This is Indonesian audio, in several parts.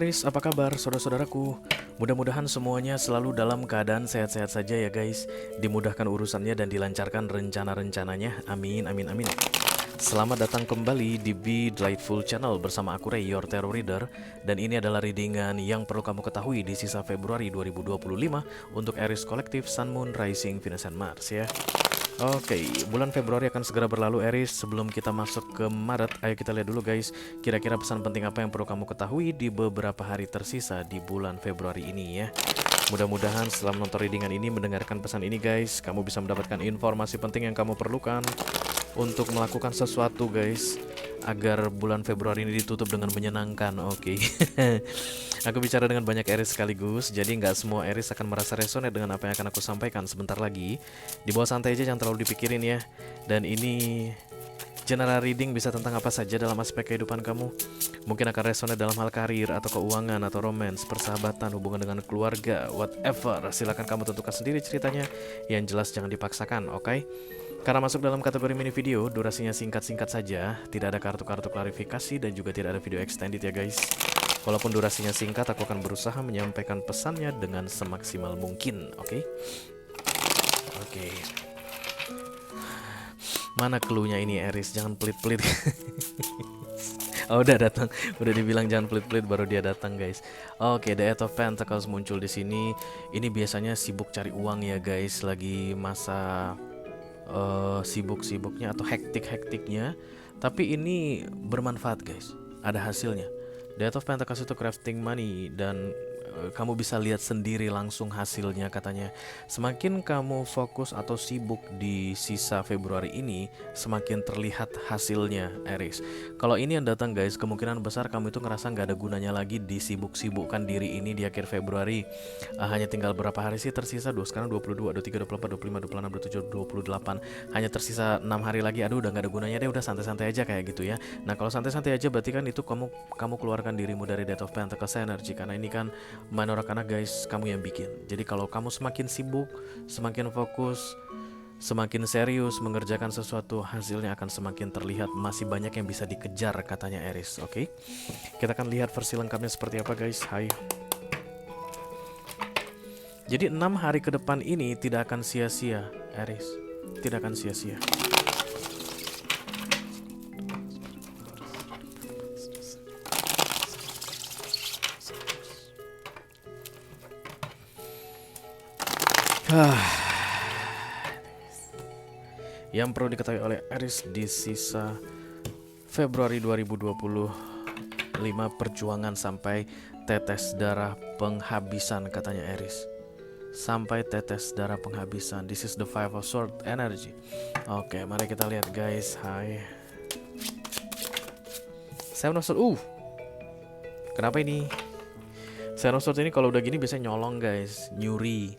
Aries, apa kabar saudara-saudaraku? Mudah-mudahan semuanya selalu dalam keadaan sehat-sehat saja ya guys. Dimudahkan urusannya dan dilancarkan rencana-rencananya. Amin, amin, amin. Selamat datang kembali di Be Delightful Channel bersama aku Ray, your tarot reader. Dan ini adalah readingan yang perlu kamu ketahui di sisa Februari 2025 untuk Aries Kolektif, Sun, Moon, Rising, Venus, and Mars ya. Oke, bulan Februari akan segera berlalu Aries. Sebelum kita masuk ke Maret, ayo kita lihat dulu guys, kira-kira pesan penting apa yang perlu kamu ketahui di beberapa hari tersisa di bulan Februari ini ya. Mudah-mudahan setelah menonton readingan ini, mendengarkan pesan ini guys, kamu bisa mendapatkan informasi penting yang kamu perlukan untuk melakukan sesuatu guys, agar bulan Februari ini ditutup dengan menyenangkan. Oke. Aku bicara dengan banyak Aries sekaligus, jadi nggak semua Aries akan merasa resonate dengan apa yang akan aku sampaikan sebentar lagi. Di bawah santai aja, jangan terlalu dipikirin ya. Dan ini general reading, bisa tentang apa saja dalam aspek kehidupan kamu. Mungkin akan resonate dalam hal karir, atau keuangan, atau romance, persahabatan, hubungan dengan keluarga, whatever. Silakan kamu tentukan sendiri ceritanya. Yang jelas jangan dipaksakan, oke? Karena masuk dalam kategori mini video, durasinya singkat-singkat saja, tidak ada kartu-kartu klarifikasi dan juga tidak ada video extended ya guys. Walaupun durasinya singkat, aku akan berusaha menyampaikan pesannya dengan semaksimal mungkin, oke? Oke. Mana clue-nya ini Aries, jangan pelit-pelit. Oh, udah datang, udah dibilang jangan pelit-pelit baru dia datang guys. Oke, The Eight of Pentacles muncul di sini. Ini biasanya sibuk cari uang ya guys, lagi masa sibuk-sibuknya atau hektik-hektiknya, tapi ini bermanfaat guys, ada hasilnya. The Eight of Pentacles itu crafting money, dan kamu bisa lihat sendiri langsung hasilnya katanya. Semakin kamu fokus atau sibuk di sisa Februari ini, semakin terlihat hasilnya Aries. Kalau ini yang datang guys, kemungkinan besar kamu itu ngerasa nggak ada gunanya lagi disibuk-sibukkan diri ini di akhir Februari. Hanya tinggal berapa hari sih tersisa? Sekarang 22, 23, 24, 25, 26, 27, 28. Hanya tersisa 6 hari lagi. Aduh, udah nggak ada gunanya deh, udah santai-santai aja kayak gitu ya. Nah, kalau santai-santai aja berarti kan itu kamu keluarkan dirimu dari Death of Pentacles energy, karena ini kan Manora karena guys, kamu yang bikin. Jadi kalau kamu semakin sibuk, semakin fokus, semakin serius mengerjakan sesuatu, hasilnya akan semakin terlihat. Masih banyak yang bisa dikejar katanya Aries. Oke, kita akan lihat versi lengkapnya seperti apa guys. Hai. Jadi 6 hari ke depan ini tidak akan sia-sia Aries, tidak akan sia-sia. Yang perlu diketahui oleh Aries di sisa Februari 2025, perjuangan sampai tetes darah penghabisan katanya Aries. Sampai tetes darah penghabisan. This is the Five of Swords energy. Oke, mari kita lihat guys. Hai. Seven of Swords. Kenapa ini? Seven of Swords ini kalau udah gini biasanya nyolong guys, nyuri,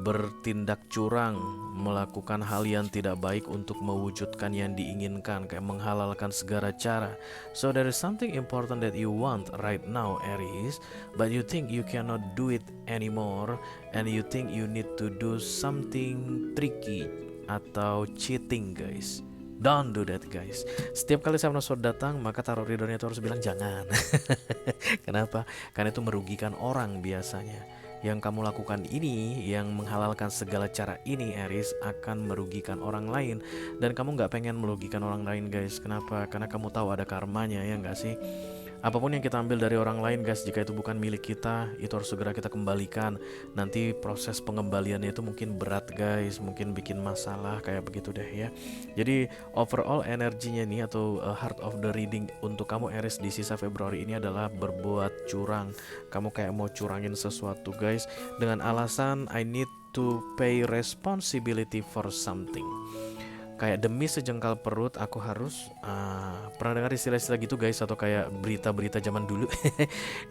bertindak curang, melakukan hal yang tidak baik untuk mewujudkan yang diinginkan, kayak menghalalkan segala cara. So there is something important that you want right now Aries, but you think you cannot do it anymore, and you think you need to do something tricky atau cheating guys. Don't do that guys. Setiap kali Seven of Swords datang, maka tarot readernya itu harus bilang jangan. Kenapa? Karena itu merugikan orang biasanya. Yang kamu lakukan ini, yang menghalalkan segala cara ini Aries, akan merugikan orang lain. Dan kamu gak pengen merugikan orang lain guys. Kenapa? Karena kamu tahu ada karmanya ya gak sih? Apapun yang kita ambil dari orang lain guys, jika itu bukan milik kita, itu harus segera kita kembalikan. Nanti proses pengembaliannya itu mungkin berat guys, mungkin bikin masalah kayak begitu deh ya. Jadi overall energinya nih, atau heart of the reading untuk kamu Aries di sisa Februari ini adalah berbuat curang. Kamu kayak mau curangin sesuatu guys, dengan alasan I need to pay responsibility for something. Kayak demi sejengkal perut aku harus, pernah dengar istilah-istilah gitu guys, atau kayak berita-berita zaman dulu.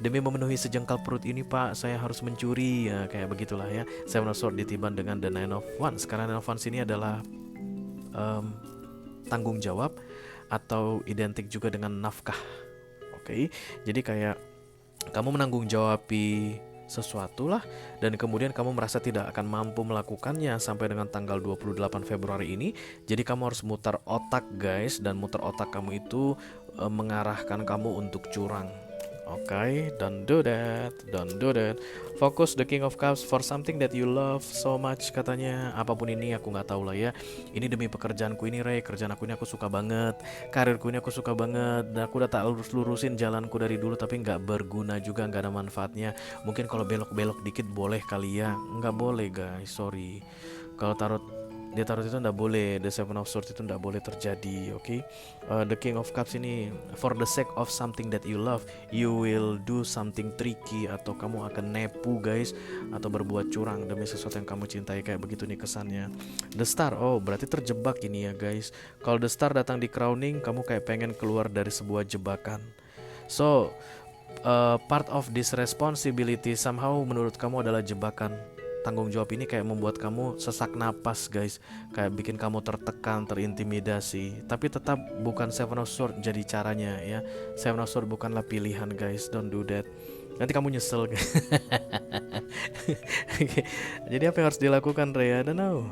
Demi memenuhi sejengkal perut ini pak, saya harus mencuri ya, kayak begitulah ya. Seven of Swords ditiban dengan the Nine of Wands. Karena Nine of Wands ini adalah tanggung jawab, atau identik juga dengan nafkah. Oke, jadi kayak kamu menanggung jawabi sesuatu lah, dan kemudian kamu merasa tidak akan mampu melakukannya sampai dengan tanggal 28 Februari ini. Jadi kamu harus mutar otak guys, dan mutar otak kamu itu mengarahkan kamu untuk curang. Okay, don't do that, don't do that. Focus the King of Cups for something that you love so much katanya. Apapun ini aku nggak tahu lah ya. Ini demi pekerjaanku ini, Ray. Kerjaan aku ini aku suka banget. Karirku ini aku suka banget. Dan aku udah tak lurusin jalanku dari dulu, tapi nggak berguna juga, nggak ada manfaatnya. Mungkin kalau belok-belok dikit boleh kali ya. Nggak boleh guys, sorry. Kalau dia tarot itu nggak boleh, the seven of swords itu nggak boleh terjadi, oke? The king of cups ini for the sake of something that you love, you will do something tricky, atau kamu akan nepu guys, atau berbuat curang demi sesuatu yang kamu cintai, kayak begitu nih kesannya. The star, oh berarti terjebak ini ya guys. Kalau the star datang di crowning, kamu kayak pengen keluar dari sebuah jebakan. So part of this responsibility somehow menurut kamu adalah jebakan. Tanggung jawab ini kayak membuat kamu sesak napas guys, kayak bikin kamu tertekan, terintimidasi. Tapi tetap bukan Seven of Swords jadi caranya ya. Seven of Swords bukanlah pilihan guys, don't do that. Nanti kamu nyesel guys. Okay. Jadi apa yang harus dilakukan Ray? I don't know.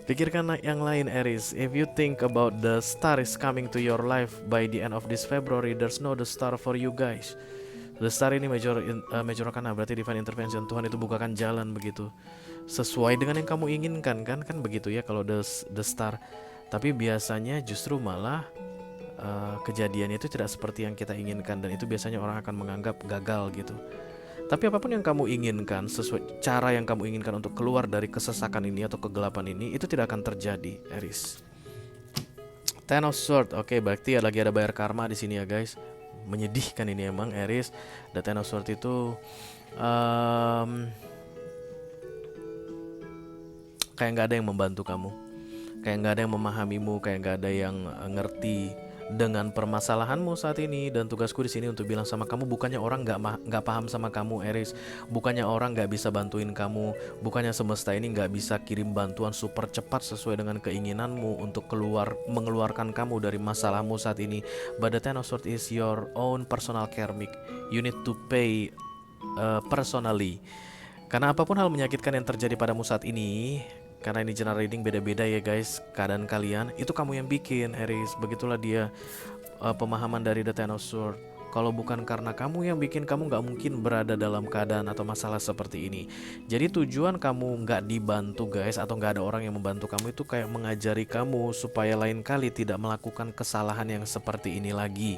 Pikirkan yang lain Aries. If you think about the star is coming to your life by the end of this February, there's no the star for you guys. The star ini major arcana, berarti divine intervention, Tuhan itu bukakan jalan begitu sesuai dengan yang kamu inginkan kan begitu ya kalau the star. Tapi biasanya justru malah kejadian itu tidak seperti yang kita inginkan, dan itu biasanya orang akan menganggap gagal gitu. Tapi apapun yang kamu inginkan, sesuai cara yang kamu inginkan untuk keluar dari kesesakan ini atau kegelapan ini, itu tidak akan terjadi Aries. Ten of Swords, oke, berarti lagi ada bayar karma di sini ya guys. Menyedihkan ini emang Aries. The Ten of Swords itu kayak nggak ada yang membantu kamu, kayak nggak ada yang memahamimu, kayak nggak ada yang ngerti dengan permasalahanmu saat ini. Dan tugasku di sini untuk bilang sama kamu, bukannya orang nggak paham sama kamu Aries, bukannya orang nggak bisa bantuin kamu, bukannya semesta ini nggak bisa kirim bantuan super cepat sesuai dengan keinginanmu untuk mengeluarkan kamu dari masalahmu saat ini. But the Ten of Swords is your own personal karmic. You need to pay personally. Karena apapun hal menyakitkan yang terjadi padamu saat ini, karena ini general reading beda-beda ya guys, keadaan kalian itu kamu yang bikin Aries. Begitulah dia pemahaman dari The Ten of Swords. Kalau bukan karena kamu yang bikin, kamu gak mungkin berada dalam keadaan atau masalah seperti ini. Jadi tujuan kamu gak dibantu guys, atau gak ada orang yang membantu kamu, itu kayak mengajari kamu supaya lain kali tidak melakukan kesalahan yang seperti ini lagi.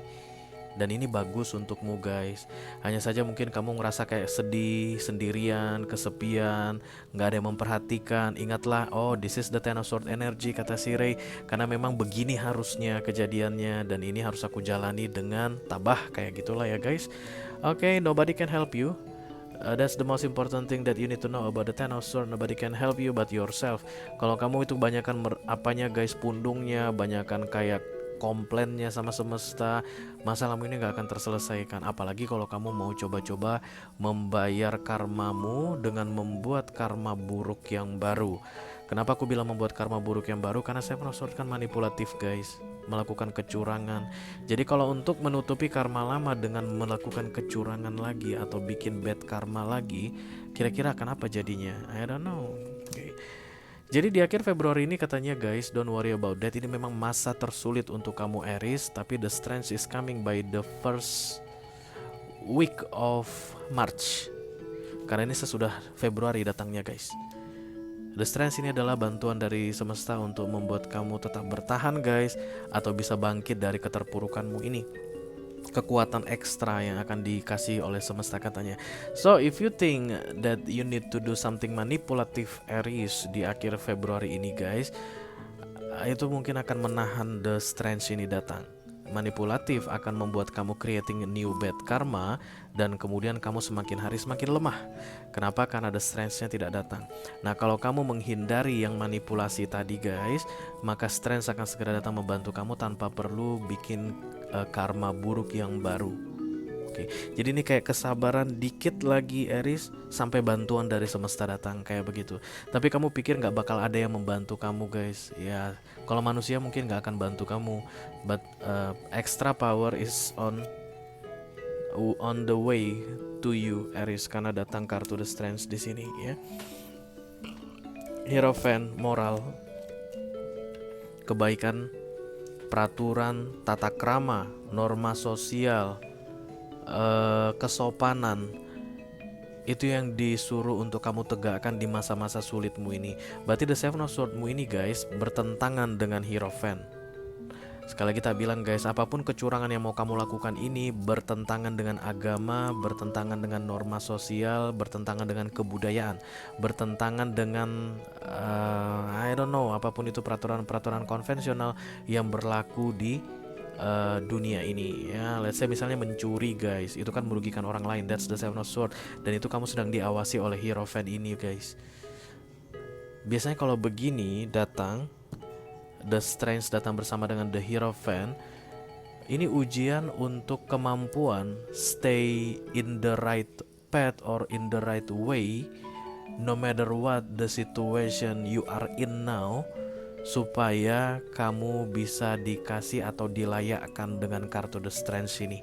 Dan ini bagus untukmu guys. Hanya saja mungkin kamu ngerasa kayak sedih, sendirian, kesepian, gak ada yang memperhatikan. Ingatlah, oh this is the Ten of Swords energy kata si Ray. Karena memang begini harusnya kejadiannya, dan ini harus aku jalani dengan tabah, kayak gitulah ya guys. Okay, nobody can help you. That's the most important thing that you need to know about the Ten of Swords. Nobody can help you but yourself. Kalau kamu itu banyakkan apanya guys, pundungnya, banyakkan kayak komplainnya sama semesta, masalahmu ini gak akan terselesaikan. Apalagi kalau kamu mau coba-coba membayar karmamu dengan membuat karma buruk yang baru. Kenapa aku bilang membuat karma buruk yang baru? Karena saya pernah kan manipulatif guys, melakukan kecurangan. Jadi kalau untuk menutupi karma lama dengan melakukan kecurangan lagi atau bikin bad karma lagi, kira-kira akan apa jadinya? I don't know. Okay. Jadi di akhir Februari ini katanya guys, don't worry about that. Ini memang masa tersulit untuk kamu Aries, tapi the strength is coming by the first week of March. Karena ini sesudah Februari datangnya guys. The strength ini adalah bantuan dari semesta untuk membuat kamu tetap bertahan guys, atau bisa bangkit dari keterpurukanmu ini. Kekuatan ekstra yang akan dikasih oleh semesta katanya. So if you think that you need to do something manipulative Aries di akhir Februari ini guys, itu mungkin akan menahan the strength ini datang. Manipulatif akan membuat kamu creating a new bad karma, dan kemudian kamu semakin hari semakin lemah. Kenapa? Karena the strength-nya tidak datang. Nah kalau kamu menghindari yang manipulasi tadi guys, maka strength akan segera datang membantu kamu tanpa perlu bikin karma buruk yang baru. Oke, jadi ini kayak kesabaran dikit lagi Aries, sampai bantuan dari semesta datang, kayak begitu. Tapi kamu pikir gak bakal ada yang membantu kamu guys. Ya kalau manusia mungkin gak akan bantu kamu, but extra power is on the way to you Aries, karena datang kartu the strength di sini ya. Hierophant, moral, kebaikan, peraturan, tata krama, norma sosial, kesopanan itu yang disuruh untuk kamu tegakkan di masa-masa sulitmu ini. Berarti the Seven of Swords-mu ini guys bertentangan dengan Hierophant. Sekali lagi kita bilang guys, apapun kecurangan yang mau kamu lakukan ini bertentangan dengan agama, bertentangan dengan norma sosial, bertentangan dengan kebudayaan, bertentangan dengan I don't know, apapun itu peraturan-peraturan konvensional yang berlaku di dunia ini ya. Let's say misalnya mencuri guys, itu kan merugikan orang lain, that's the Seven of Swords, dan itu kamu sedang diawasi oleh Hierophant ini guys. Biasanya kalau begini datang The Strength datang bersama dengan The Hierophant, ini ujian untuk kemampuan stay in the right path or in the right way no matter what the situation you are in now, supaya kamu bisa dikasih atau dilayakkan dengan kartu The Strength ini.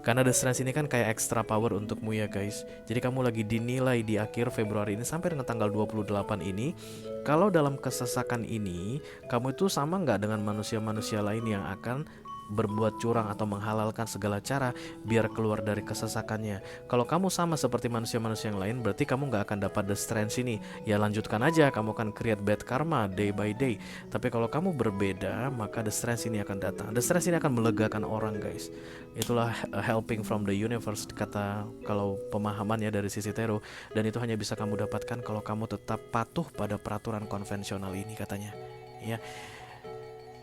Karena The Strength ini kan kayak extra power untukmu ya guys. Jadi kamu lagi dinilai di akhir Februari ini sampai dengan tanggal 28 ini, kalau dalam kesesakan ini kamu itu sama nggak dengan manusia-manusia lain yang akan berbuat curang atau menghalalkan segala cara biar keluar dari kesesakannya. Kalau kamu sama seperti manusia-manusia yang lain, berarti kamu nggak akan dapat The Strength ini. Ya lanjutkan aja, kamu akan create bad karma day by day. Tapi kalau kamu berbeda, maka The Strength ini akan datang. The Strength ini akan melegakan orang guys. Itulah helping from the universe, kata kalau pemahamannya dari sisi tarot. Dan itu hanya bisa kamu dapatkan kalau kamu tetap patuh pada peraturan konvensional ini katanya. Ya.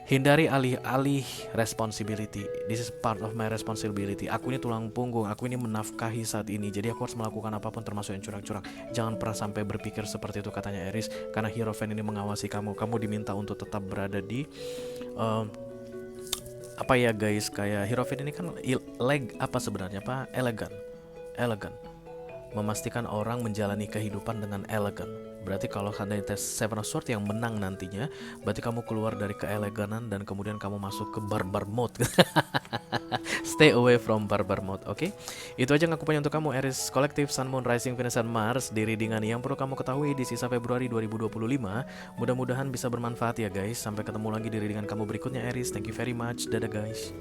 Hindari alih-alih responsibility. This is part of my responsibility. Aku ini tulang punggung, aku ini menafkahi saat ini. Jadi aku harus melakukan apapun termasuk yang curang-curang. Jangan pernah sampai berpikir seperti itu katanya Aries. Karena Hierophant ini mengawasi kamu. Kamu diminta untuk tetap berada di apa ya guys, kayak Hierophant ini kan apa sebenarnya Pak? Elegan. Memastikan orang menjalani kehidupan dengan elegan. Berarti kalau ada tes Seven of Swords yang menang nantinya, berarti kamu keluar dari keeleganan dan kemudian kamu masuk ke barbar mode. Stay away from barbar mode, oke? Itu aja yang aku punya untuk kamu Aries Collective, Sun, Moon, Rising, Venus, dan Mars di readingan yang perlu kamu ketahui di sisa Februari 2025. Mudah-mudahan bisa bermanfaat ya guys. Sampai ketemu lagi di readingan kamu berikutnya Aries. Thank you very much. Dadah guys.